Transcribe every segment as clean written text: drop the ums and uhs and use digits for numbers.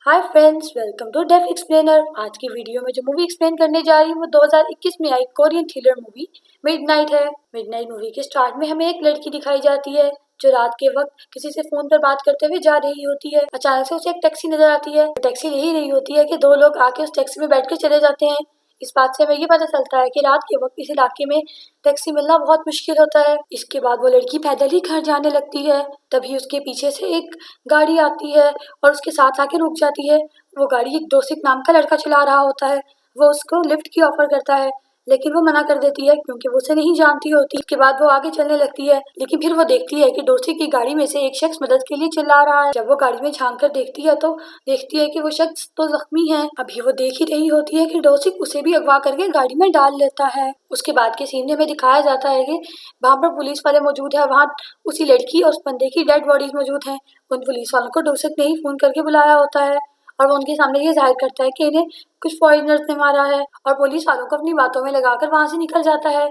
Hi friends, welcome to def explainer. आज की video में जो मूवी एक्सप्लेन करने जा रही हूँ वो 2021 में आई कोरियन थ्रिलर मूवी मिडनाइट है। मिडनाइट मूवी के स्टार्ट में हमें एक लड़की दिखाई जाती है जो रात के वक्त किसी से फोन पर बात करते हुए जा रही होती है। अचानक से उसे एक टैक्सी नजर आती है। टैक्सी ले ही रही होती है कि दो लोग आके उस टैक्सी में बैठ कर चले जाते हैं। इस बात से हमें ये पता चलता है कि रात के वक्त इस इलाके में टैक्सी मिलना बहुत मुश्किल होता है। इसके बाद वो लड़की पैदल ही घर जाने लगती है। तभी उसके पीछे से एक गाड़ी आती है और उसके साथ आके रुक जाती है। वो गाड़ी एक डोसिक नाम का लड़का चला रहा होता है। वो उसको लिफ्ट की ऑफर करता है लेकिन वो मना कर देती है क्योंकि वो उसे नहीं जानती होती। इसके बाद वो आगे चलने लगती है लेकिन फिर वो देखती है कि डोसिक की गाड़ी में से एक शख्स मदद के लिए चिल्ला रहा है। जब वो गाड़ी में झांक कर देखती है तो देखती है कि वो शख्स तो जख्मी है। अभी वो देख ही रही होती है कि डोसिक उसे भी अगवा करके गाड़ी में डाल लेता है। उसके बाद के सीन में दिखाया जाता है कि वहाँ पर पुलिस वाले मौजूद है। वहाँ उसी लड़की और उस बंदे की डेड बॉडीज मौजूद है। उन पुलिस वालों को डोसिक ने ही फोन करके बुलाया होता है और वो उनके सामने ये जाहिर करता है कि इन्हें कुछ फॉरेनर्स ने मारा है और पुलिस वालों को अपनी बातों में लगाकर वहां से निकल जाता है।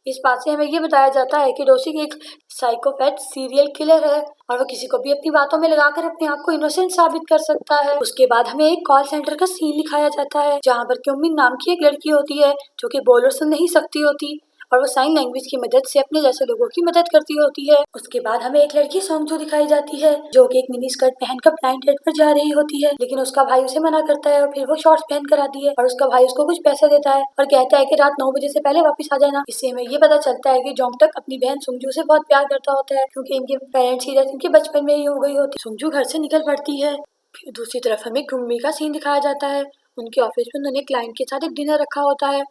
इस बात से हमें ये बताया जाता है कि डोसिक एक साइकोपैथ सीरियल किलर है और वो किसी को भी अपनी बातों में लगाकर अपने आप को इनोसेंट साबित कर सकता है। उसके बाद हमें एक कॉल सेंटर का सीन दिखाया जाता है जहाँ पर क्योमिन नाम की एक लड़की होती है जो कि बोल और सुन नहीं सकती होती और वो साइन लैंग्वेज की मदद से अपने जैसे लोगों की मदद करती होती है। उसके बाद हमें एक लड़की सोंगजू दिखाई जाती है जो कि एक मिनी स्कर्ट पहनकर ब्लाइंड डेट पर जा रही होती है लेकिन उसका भाई उसे मना करता है और फिर वो शॉर्ट्स पहन कर आती है और उसका भाई उसको कुछ पैसे देता है और कहता है कि रात 9 बजे से पहले वापस आ जाना। इससे हमें ये पता चलता है कि जोंगटक अपनी बहन सुंगजू से बहुत प्यार करता होता है क्योंकि इनके पेरेंट्स की डेथ इनके बचपन में ही हो गई होती। सुंगजू घर से निकल पड़ती है। फिर दूसरी तरफ हमें कुम्मी का सीन दिखाया जाता है। उनके ऑफिस में उन्होंने क्लाइंट के साथ एक डिनर रखा होता है।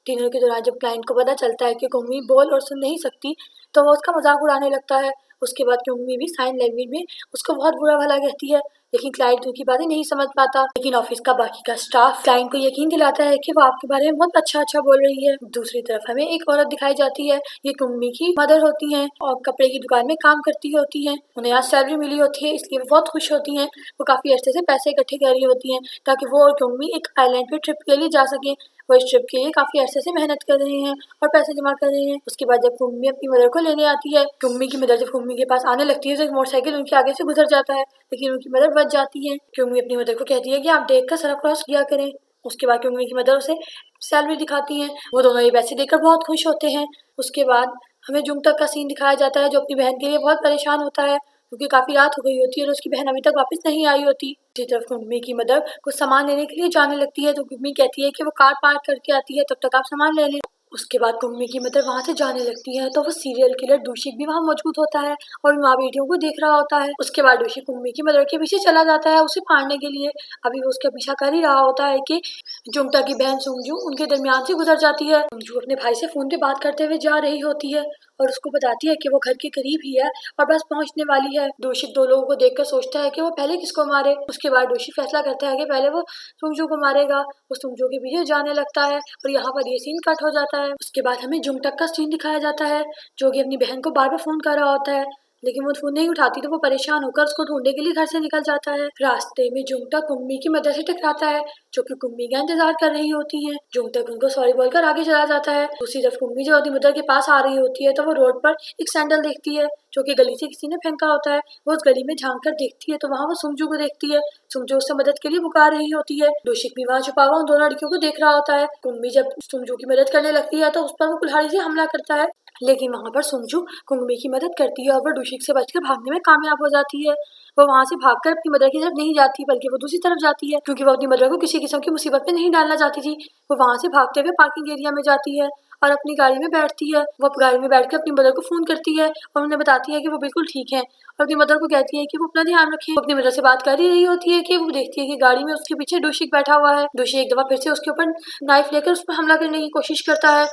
डिनर के दौरान जब क्लाइंट को पता चलता है कि कुम्मी बोल और सुन नहीं सकती तो वो उसका मजाक उड़ाने लगता है। उसके बाद कुम्मी भी साइन लैंग्वेज में उसको बहुत बुरा भला कहती है लेकिन क्लाइंट उनकी बातें नहीं समझ पाता। लेकिन ऑफिस का बाकी का स्टाफ क्लाइंट को यकीन दिलाता है कि वो आपके बारे में बहुत अच्छा अच्छा बोल रही है। दूसरी तरफ हमें एक औरत दिखाई जाती है। ये कुम्मी की मदर होती हैं और कपड़े की दुकान में काम करती होती हैं। उन्हें आज सैलरी मिली होती है इसलिए वो बहुत खुश होती हैं। वो काफी अरसे से पैसे इकट्ठे कर रही होती हैं ताकि वो और कुम्मी एक आइलैंड पे ट्रिप के लिए जा सके। वो इस ट्रिप के लिए काफी अरसे से मेहनत कर रहे हैं और पैसे जमा कर रहे हैं। उसके बाद जब कुम्मी अपनी मदर को लेने आती है, कुम्मी की मदर जब कुम्मी के पास आने लगती है तो एक मोटरसाइकिल उनके आगे से गुजर जाता है लेकिन उनकी मदर बच जाती है। कुम्मी अपनी मदर को कहती है कि आप देख कर सड़क क्रॉस किया करें। उसके बाद कुम्मी की मदर उसे सैलरी दिखाती है। वो दोनों ये पैसे देकर बहुत खुश होते हैं। उसके बाद हमें जुंगटक का सीन दिखाया जाता है जो अपनी बहन के लिए बहुत परेशान होता है क्योंकि काफी रात हो गई होती है और उसकी बहन अभी तक वापस नहीं आई होती। दूसरी तरफ कुम्मी की मदर कुछ सामान लेने के लिए जाने लगती है तो कुम्मी कहती है कि वो कार पार्क करके आती है, तब तक आप सामान ले लें। उसके बाद कुम्मी की मदर वहां से जाने लगती है तो वो सीरियल किलर दूषिक भी वहां मौजूद होता है और माँ बेटियों को देख रहा होता है। उसके बाद दूषिक कुम्मी की मदर के पीछे चला जाता है उसे फाड़ने के लिए। अभी वो उसका पीछा कर ही रहा होता है कि जुंगटा की बहन सुंगजू उनके दरमियान से गुजर जाती है। सुंगजू अपने भाई से फोन पे बात करते हुए जा रही होती है और उसको बताती है कि वो घर के करीब ही है और बस पहुंचने वाली है। दोषी दो लोगों को देखकर सोचता है कि वो पहले किसको मारे। उसके बाद दोषी फैसला करता है कि पहले वो सुंगजू को मारेगा। वो सुंगजू के पीछे जाने लगता है और यहाँ पर ये सीन कट हो जाता है। उसके बाद हमें जुंगटक का सीन दिखाया जाता है जो कि अपनी बहन को बार बार फोन कर रहा होता है लेकिन वो फोन नहीं उठाती तो वो परेशान होकर उसको ढूंढने के लिए घर से निकल जाता है। रास्ते में जुंगटक कुम्मी की मदद से टकराता है जो कि कुम्मी का इंतजार कर रही होती है। जुंगटक उनको सॉरी बोलकर आगे चला जाता है। दूसरी तरफ कुम्मी जब अपनी मदर के पास आ रही होती है तो वो रोड पर एक सैंडल देखती है जो कि गली से किसी ने फेंका होता है। वो उस गली में झांक कर देखती है तो वहाँ वो सुंगजू को देखती है। सुंगजू उससे मदद के लिए पुकार रही होती है। दोषिक भी वहाँ छुपा हुआ उन दोनों लड़कियों को देख रहा होता है। कुम्मी जब सुंगजू की मदद करने लगती है तो उस पर वो कुल्हाड़ी से हमला करता है लेकिन वहाँ पर सुंगजू कुम्मी की मदद करती है और वो दूषिक से बचकर भागने में कामयाब हो जाती है। वो वहाँ से भागकर अपनी मदर की तरफ नहीं जाती बल्कि वो दूसरी तरफ जाती है क्योंकि वो अपनी मदर को किसी किस्म की मुसीबत में नहीं डालना चाहती थी। वो वहाँ से भागते हुए पार्किंग एरिया में जाती है और अपनी गाड़ी में बैठती है। वो गाड़ी में बैठकर अपनी मदर को फोन करती है और उन्हें बताती है कि वो बिल्कुल ठीक है और अपनी मदर को कहती है कि वो अपना ध्यान रखे। वो अपनी मदर से बात कर ही रही होती है कि वो देखती है कि गाड़ी में उसके पीछे दूषिक बैठा हुआ है। दूषिक एक दफा फिर से उसके ऊपर नाइफ लेकर उस पर हमला करने की कोशिश करता है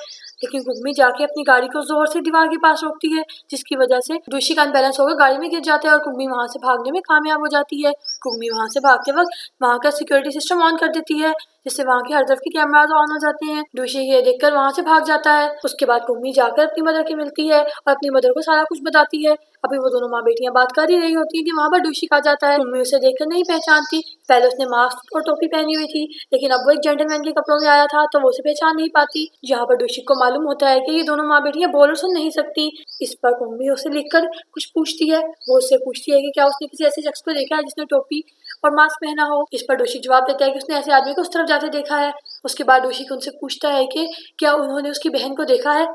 लेकिन कुम्मी जाके अपनी गाड़ी को जोर से दीवार के पास रोकती है जिसकी वजह से दूषिक अनबैलेंस होकर गाड़ी में गिर जाता है और कुम्मी वहां से भागने में कामयाब हो जाती है। कुम्मी वहां से भागते वक्त वहां का सिक्योरिटी सिस्टम ऑन कर देती है जिससे वहां के हर तरफ के कैमराज ऑन हो जाते हैं। दूषिक ये देखकर वहां से भाग जाता है। उसके बाद कुम्मी जाकर अपनी मदर की मिलती है और अपनी मदर को सारा कुछ बताती है। अभी वो दोनों माँ बेटियां बात कर ही रही होती है कि वहां पर दूषिक आ जाता है। कुम्मी उसे देखकर नहीं पहचानती। पहले उसने मास्क और टोपी पहनी हुई थी लेकिन अब वो एक जेंटलमैन के कपड़ों में आया था तो वो उसे पहचान नहीं पाती। यहाँ पर दूषिक को मालूम होता है कि ये दोनों माँ बेटियां बोल और सुन नहीं सकती। इस पर कुम्मी उसे लिखकर कुछ पूछती है। वो उससे पूछती है कि क्या उसने किसी ऐसे शख्स को देखा है जिसने टोपी और मास्क पहना हो। इस पर डोशिक जवाब देता है कि उसने ऐसे आदमी को उस तरफ जाते देखा है। उसके बाद डोशिक उनसे पूछता है कि क्या उन्होंने उसकी बहन को देखा है।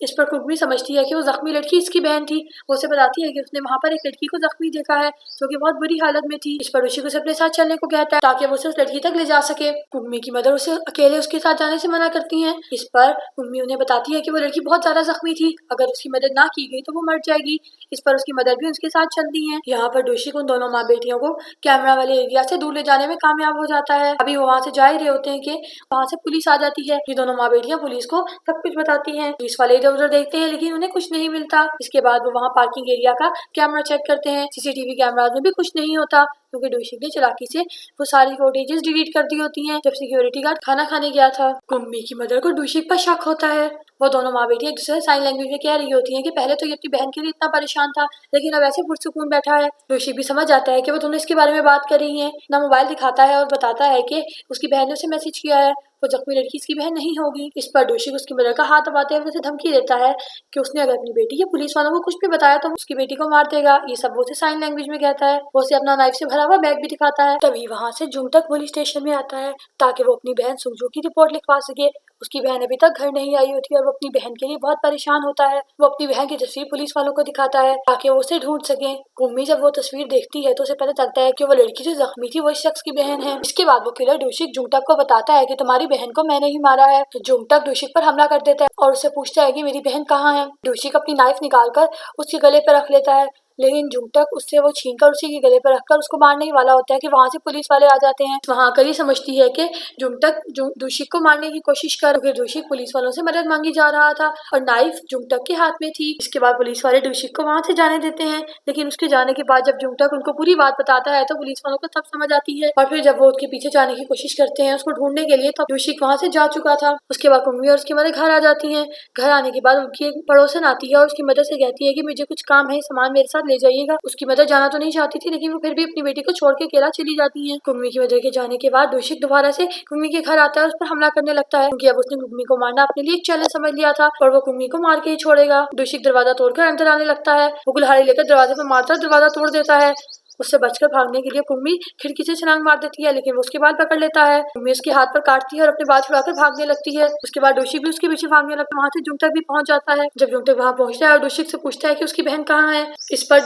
इस पर कुकमी समझती है कि वो जख्मी लड़की इसकी बहन थी। वो उसे बताती है कि उसने वहाँ पर एक लड़की को जख्मी देखा है जो कि बहुत बुरी हालत में थी। इस पर डोशिक उसे अपने साथ चलने को कहता है ताकि वो उसे उस लड़की तक ले जा सके। कुकमी की मदर उसे अकेले उसके साथ जाने से मना करती है। इस पर कुकमी उन्हें बताती है कि वो लड़की बहुत ज्यादा जख्मी थी, अगर उसकी मदद ना की गई तो वो मर जाएगी। इस पर उसकी मदर भी उसके साथ चलती है। यहाँ पर डोशिक उन दोनों माँ बेटियों को कैमरा वाले एरिया से दूर ले जाने में कामयाब हो जाता है। अभी वो वहाँ से जा ही रहे होते हैं कि वहाँ से पुलिस आ जाती है। ये दोनों माँ बेटियां पुलिस को सब कुछ बताती हैं। पुलिस वाले इधर उधर देखते हैं लेकिन उन्हें कुछ नहीं मिलता। इसके बाद वो वहाँ पार्किंग एरिया का कैमरा चेक करते हैं। सीसीटीवी कैमराज में भी कुछ नहीं होता क्योंकि डोशिक ने चालाकी से वो सारी फुटेजेस डिलीट कर दी होती हैं जब सिक्योरिटी गार्ड खाना खाने गया था। कुम्मी की मदर को डोशिक पर शक होता है। वो दोनों माँ बेटी एक दूसरे से साइन लैंग्वेज में कह रही होती हैं कि पहले तो ये अपनी बहन के लिए इतना परेशान था लेकिन अब ऐसे पुरसुकून बैठा है। डोशिक भी समझ जाता है कि वो दोनों इसके बारे में बात कर रही हैं। ना मोबाइल दिखाता है और बताता है कि उसकी बहन ने उसे मैसेज किया है, वो जख्मी लड़की इसकी बहन नहीं होगी। इस पर डोशिक उसकी मदर का हाथ दबाते हुए उसे धमकी देता है कि उसने अगर अपनी बेटी या पुलिस वालों को कुछ भी बताया तो उसकी बेटी को मार देगा। ये सब वो उसे साइन लैंग्वेज में कहता है। वो उसे अपना नाइफ से भरा हुआ बैग भी दिखाता है। तभी वहाँ से जुंगटक पुलिस स्टेशन में आता है ताकि वो अपनी बहन सुंजू की रिपोर्ट लिखवा सके। उसकी बहन अभी तक घर नहीं आई होती और वो अपनी बहन के लिए बहुत परेशान होता है। वो अपनी बहन की तस्वीर पुलिस वालों को दिखाता है ताकि वो उसे ढूंढ सके। कुम्मी जब वो तस्वीर देखती है तो उसे पता चलता है कि वो लड़की जो जख्मी थी वो इस शख्स की बहन है। इसके बाद वो किलर डोशिक जुंगटक को बताता है कि तुम्हारी बहन को मैंने ही मारा है। जुंगटक डोशिक पर हमला कर देता है और उससे पूछता है कि मेरी बहन कहाँ है। डोशिक अपनी नाइफ निकालकर उसके गले पर रख लेता है लेकिन जुंगटक उससे वो छीनकर उसी के गले पर रखकर उसको मारने ही वाला होता है कि वहाँ से पुलिस वाले आ जाते हैं। वहाँ आकर ही समझती है कि जुंगटक डोशिक को मारने की कोशिश कर क्योंकि डोशिक पुलिस वालों से मदद मांगी जा रहा था और नाइफ जुंगटक के हाथ में थी। इसके बाद पुलिस वाले डोशिक को वहाँ से जाने देते हैं लेकिन उसके जाने के बाद जब जुंगटक उनको पूरी बात बताता है तो पुलिस वालों को तब समझ आती है। और फिर जब वो उसके पीछे जाने की कोशिश करते हैं उसको ढूंढने के लिए तो डोशिक वहाँ से जा चुका था। उसके बाद कुम्मी और उसकी मदर घर आ जाती है। घर आने के बाद उनकी एक पड़ोसन आती है और उसकी मदर से कहती है कि मुझे कुछ काम है, सामान मेरे साथ ले जाइएगा। उसकी मदर जाना तो नहीं चाहती थी लेकिन वो फिर भी अपनी बेटी को छोड़ के अकेला चली जाती है। कुम्मी की मदर के जाने के बाद डोशिक दोबारा से कुम्मी के घर आता है और उस पर हमला करने लगता है क्योंकि अब उसने कुम्मी को मारना अपने लिए एक चैलेंज समझ लिया था और वो कुम्मी को मार के ही छोड़ेगा। डोशिक दरवाजा तोड़कर अंदर आने लगता है। वो कुल्हाड़ी लेकर दरवाजे पर मारता दरवाजा तोड़ देता है। उससे बचकर भागने के लिए कुम्मी खिड़की से छलांग मार देती है लेकिन वो उसके बाल पकड़ लेता है। कुम्मी उसके हाथ पर काटती है और अपने बाल छुड़ाकर भागने लगती है। उसके बाद डोशिक भी उसके पीछे भागने लगता है। वहाँ से जुंगटक भी पहुंच जाता है। जब जुंगटक वहाँ पहुंचता है और डोशिक से पूछता है कि उसकी बहन कहाँ है। इस पर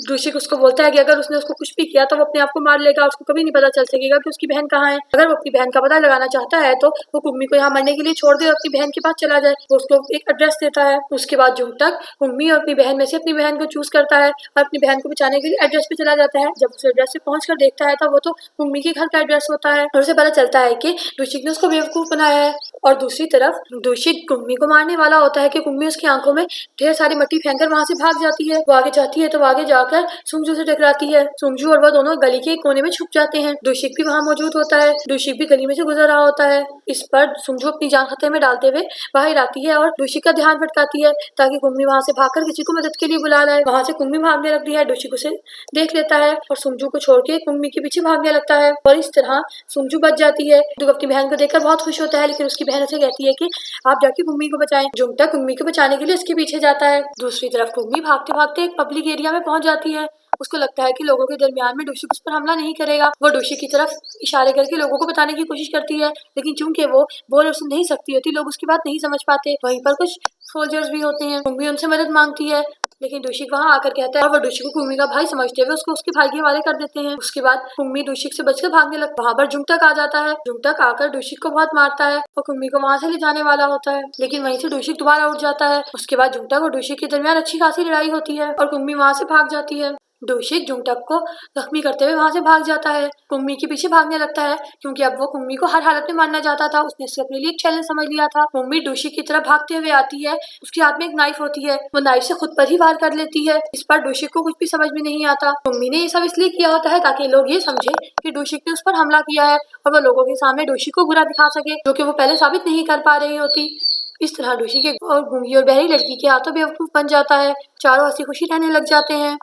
डोशिक उसको बोलता है कि अगर उसने उसको कुछ भी किया तो वो अपने आप को मार लेगा, उसको कभी नहीं पता चल सकेगा कि उसकी बहन कहाँ है। अगर वो अपनी बहन का पता लगाना चाहता है तो वो कुम्मी को यहाँ मरने के लिए छोड़ दे और अपनी बहन के पास चला जाए। वो उसको एक एड्रेस देता है। उसके बाद जुंगटक कुम्मी और अपनी बहन में से अपनी बहन को चूज करता है और अपनी बहन को बचाने के लिए एड्रेस पे चला जाता है। जब उस एड्रेस पहुंच कर देखता है तब वो तो कुम्मी के घर का एड्रेस होता है और उसे पता चलता है कि डोशिक ने उसको बेवकूफ बनाया है। और दूसरी तरफ डोशिक कुम्मी को मारने वाला होता है कि कुम्मी उसकी आंखों में ढेर सारी मिट्टी फेंककर वहां से भाग जाती है। वो आगे जाती है तो आगे जाकर सुंजू से टकराती है। सुंजू और वह दोनों गली के कोने में छुप जाते हैं। डोशिक भी वहां मौजूद होता है। डोशिक भी गली में से गुजर रहा होता है। इस पर सुंजू अपनी जान खतरे में डालते हुए बाहर आती है और डोशिक का ध्यान भटकाती है ताकि कुम्मी वहां से भागकर किसी को मदद के लिए बुला लाए। वहां से कुम्मी भागने लगती है। डोशिक उसे देख लेता है और सुंजू को छोड़ के कुम्मी के पीछे भागने लगता है और इस तरह सुंजू बच जाती है। जुंगटक अपनी बहन को देखकर बहुत खुश होता है लेकिन उसकी बहन उसे कहती है कि आप जाके कुम्मी को बचाएं। जुंगटक कुम्मी को बचाने के लिए उसके पीछे जाता है। दूसरी तरफ कुम्मी भागते भागते एक पब्लिक एरिया में पहुंच जाती है। उसको लगता है कि लोगों के दरमियान में डोशिक उस पर हमला नहीं करेगा। वो डोशिक की तरफ इशारे करके लोगों को बताने की कोशिश करती है लेकिन चूंकि वो बोल और सुन नहीं सकती होती लोग उसकी बात नहीं समझ पाते। वहीं पर कुछ सोल्जर्स भी होते हैं। कुम्मी उनसे मदद मांगती है लेकिन डोशिक वहां आकर कहता है और वो डोशिक को कुम्मी का भाई समझते हुए उसको उसके भाई के हवाले कर देते हैं। उसके बाद कुम्मी डोशिक से बचकर भागने लगता है। वहां पर जुंगटक आ जाता है। जुंगटक आकर डोशिक को बहुत मारता है और कुम्मी को वहां से ले जाने वाला होता है लेकिन वहीं से डोशिक दोबारा उठ जाता है। उसके बाद जुंगटक और डोशिक के दरमियान अच्छी खासी लड़ाई होती है और कुम्मी वहां से भाग जाती है। डोशिक जुंगटक को जख्मी करते हुए वहां से भाग जाता है। कुम्मी के पीछे भागने लगता है क्योंकि अब वो कुम्मी को हर हालत में मारना चाहता था। उसने इसे अपने लिए एक चैलेंज समझ लिया था। कुम्मी डोशिक की तरफ भागते हुए आती है। उसके हाथ में एक नाइफ होती है। वो नाइफ से खुद पर ही वार कर लेती है। इस पर डोशिक को कुछ भी समझ में नहीं आता। कुम्मी ने ये सब इसलिए किया होता है ताकि लोग ये समझे कि डोशिक ने उस पर हमला किया है और वो लोगों के सामने डोशिक को बुरा दिखा सके जो कि वो पहले साबित नहीं कर पा रही होती। इस तरह डोशिक एक और गूंगी और बहरी लड़की के हाथों बेवकूफ बन जाता है। चारों हंसी खुशी रहने लग जाते हैं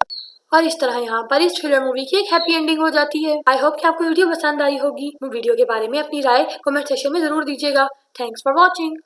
और इस तरह यहाँ पर इस थ्रिलर मूवी की एक हैप्पी एंडिंग हो जाती है। आई होप कि आपको वीडियो पसंद आई होगी। वीडियो के बारे में अपनी राय कमेंट सेक्शन में जरूर दीजिएगा। Thanks for watching.